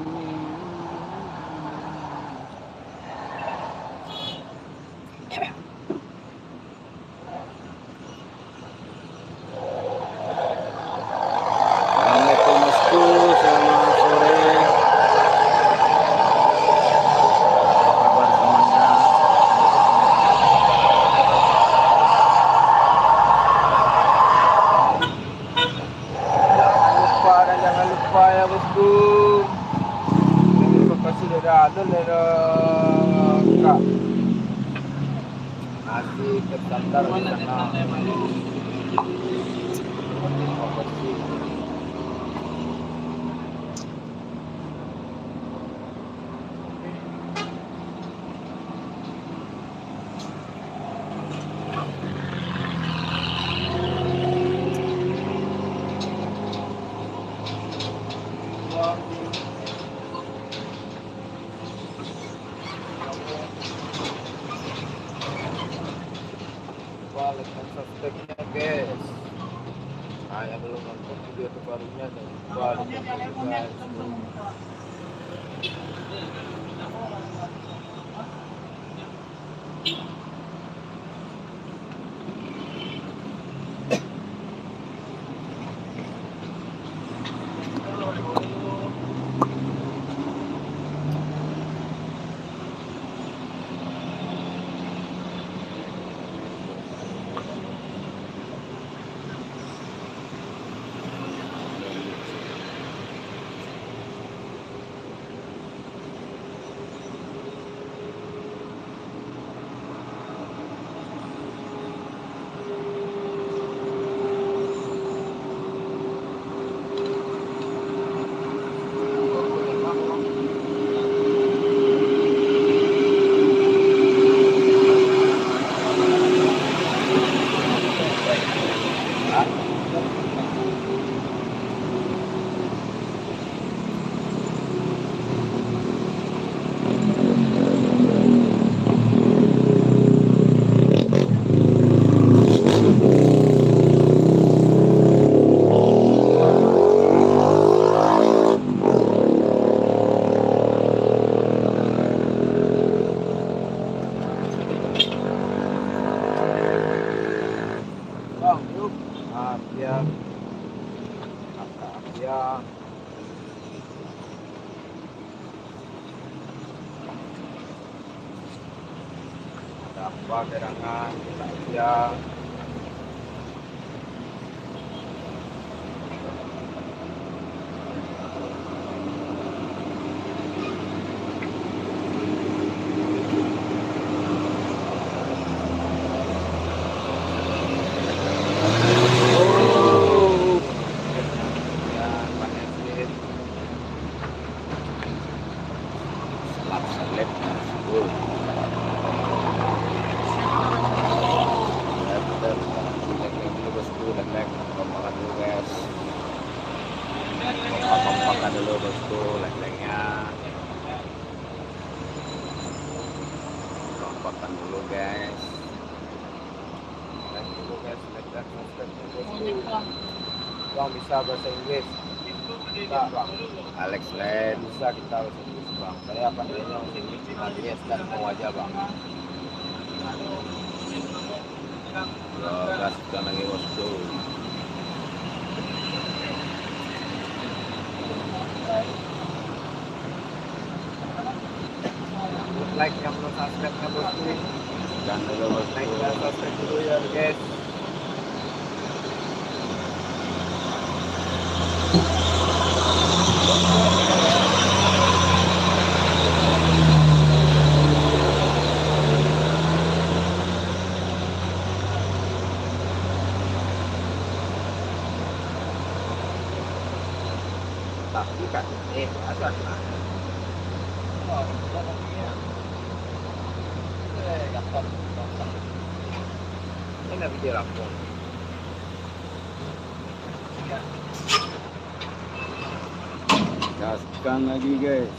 Assalamualaikum bosku, selamat sore. Apa kabar semuanya? Jangan lupa ya bosku. Terima kasih sudah ada kak. Masih tersantar di sana. Terima kasih. Like dan subscribe-nya guys. Saya belum nonton video terbarunya dan lupa ditonton guys. Abia, ada apa gerangan kita aja. Makan dulu bosku, like-nya rompakan dulu guys, like dulu guys, like dan subscribe bosku. Bang bisa bahasa Inggris? Bisa bang. Alex Len bisa kita bahasa Inggris bang. Saya pandainya bahasa Inggris cuma Yes dan mau aja bang. Gaskan lagi bosku. Like yang belum subscribe-nya bosku, dan dulu bosku, like dan subscribe dulu ya guys. Tapi kan asal ini video lapor. Gaskan lagi guys.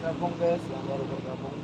Bergabung guys, yang baru bergabung,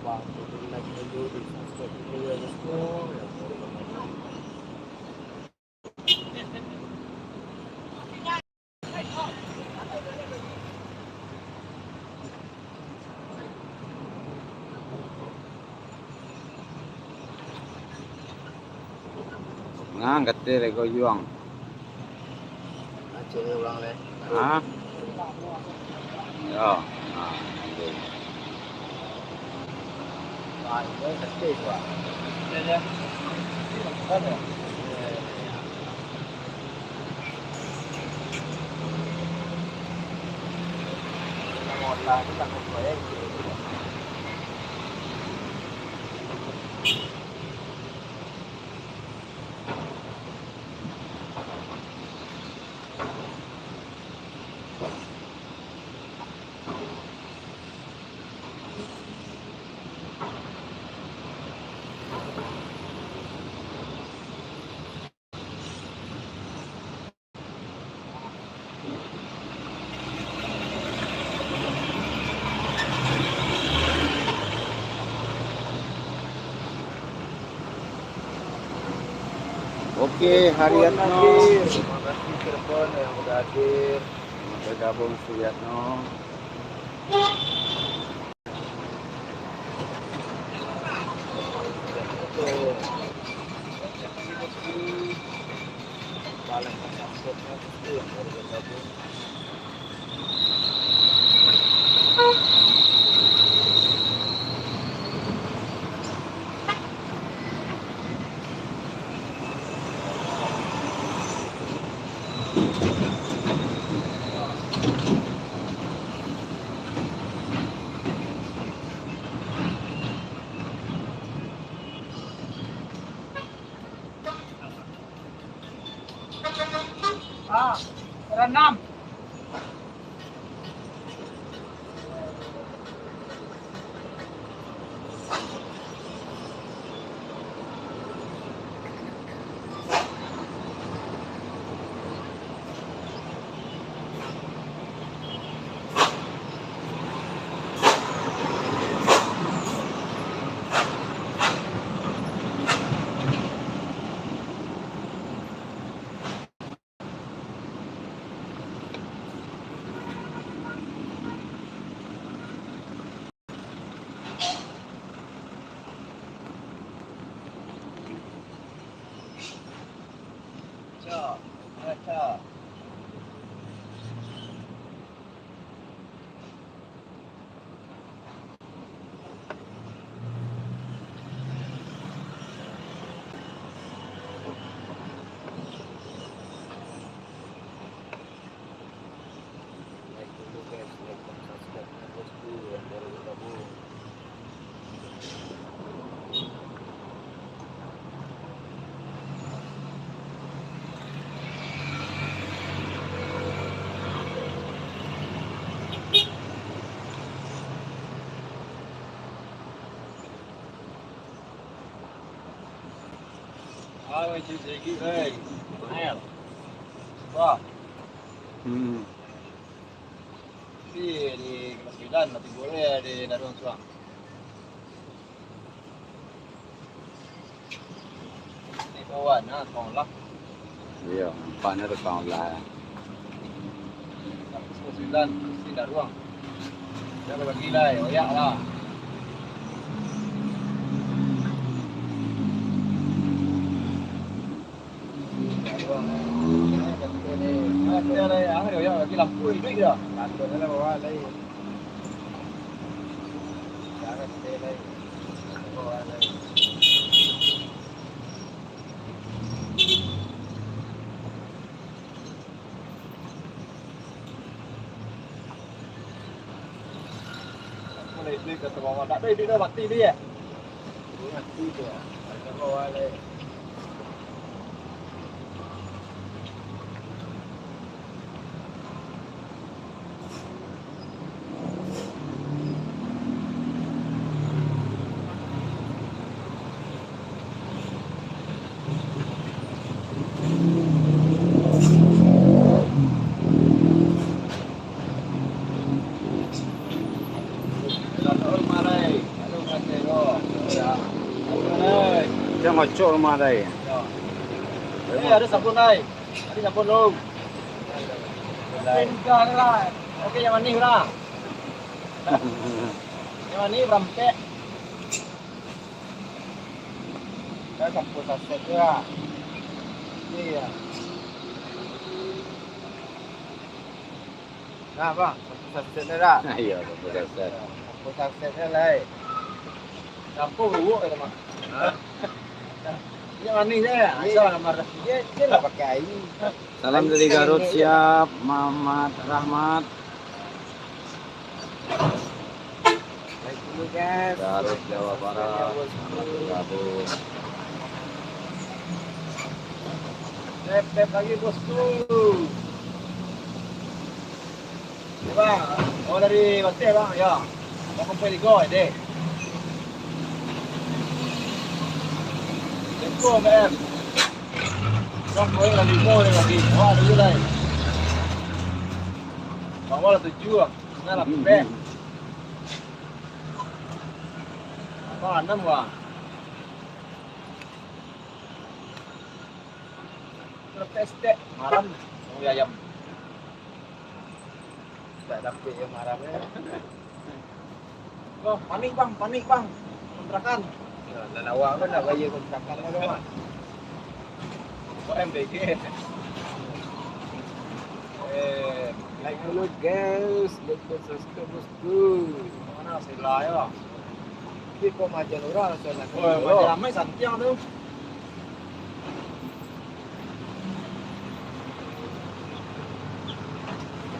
bantu di like dulu, di subscribe dulu ya bosku, yang baru bergabung. Ngangkat deh ko juang. Aceh ulang leh. Ah. Yo. Nah, oke. Wah, ini kecil gua. Ya ya. Kan ya. Lah itu tak boleh. Oke, Haryatno. Terima kasih Cirebon yang udah hadir. Bergabung Suryatno. Paling subscribe-nya itu yang baru bergabung. Renam. Acha. Like dulu guys, like dan subscribe-nya bosku yang baru bergabung. Ayo Ciki, hey, Mael. Wah, di kelas 9 nanti boleh di Darul Suang. Di kawan, nah, tolak. Iya, paano ito pa online? Kelas 9 di Darul. Jangan bergila ya, oh ya lah. Lampu itu ya, lampu adalah bawa lagi. Jangan stay lagi, bawa lagi. Dia kata bawa tak ada dia dah bakti dia. Dia mati dia. Ada bawa le. Dia ngocok rumah dah. Ini ada sabun đây. Ada sabun luôn. Tinggal lah. Okey yang manis lah. Yang manis berampek. Dah campur saset dia. Ni ya. Nah bang, campur saset dia dah. Iya, betul. Campur saset dia lah. Campur buruk kata mak. Yang manis dia. Asal nama dia lah pakai air. Salam dari Garut siap, Muhammad Rahmat. Baik dulu guys. Garut Jawa Barat. Gabung. Tep lagi bosku. Ya bang, oh dari Banten bang, ya. Mau kumpul di Goy deh. Tempo BM. Bang Goy lagi mau lagi. Wah ada juga nih. Bang Wala 7 ah. Nah lah BM. Bang 6 bang. Testek malam mau ayam. Tak dapat yang malamnya. Oh, panik bang. Kontrakan. Ya, dan awak kan nak bayar kontrakan kan bang. MBG. Like dulu guys, like subscribe bosku. Mana sila ya? Kita kau majan orang soalnya. Oh, majan ramai santiang tu.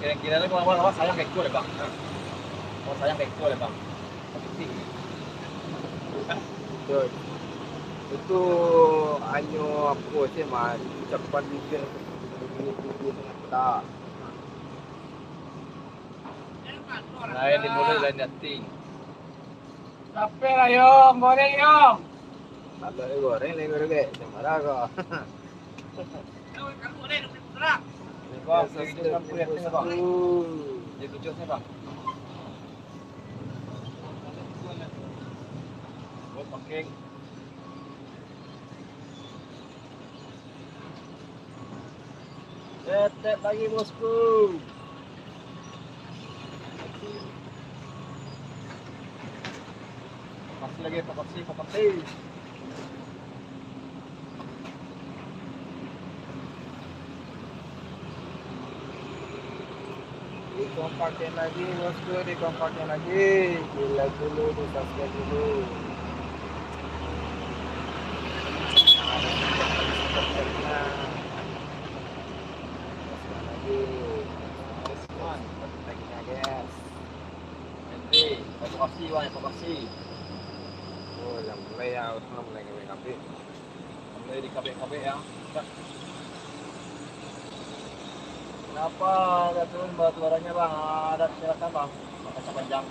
Kira-kira kalau awal sayang kayak gue deh bang. Mau sayang kayak gue deh bang. Penting. Betul. Itu hanya apa sih mah ucapan bibir tak. Lain di mulut lain di hati. Capek lah Yong, goreng Yong. Kalau goreng lain goreng, marah kau. Bang, saya jujur kampung yang ni bang. Dia jujur ni bang. Oh, pakai. Tetep lagi bosku. Pakasi lagi, pakasi. Dikompakin lagi bosku, dikompakin lagi. Like dulu, di subscribe dulu. Evakuasi. Oh, yang mulai ya, mulai KBKB. Mulai di KBKB ya. Kenapa ada turun batu barangnya bang? Ada silakan bang. Kaca panjang.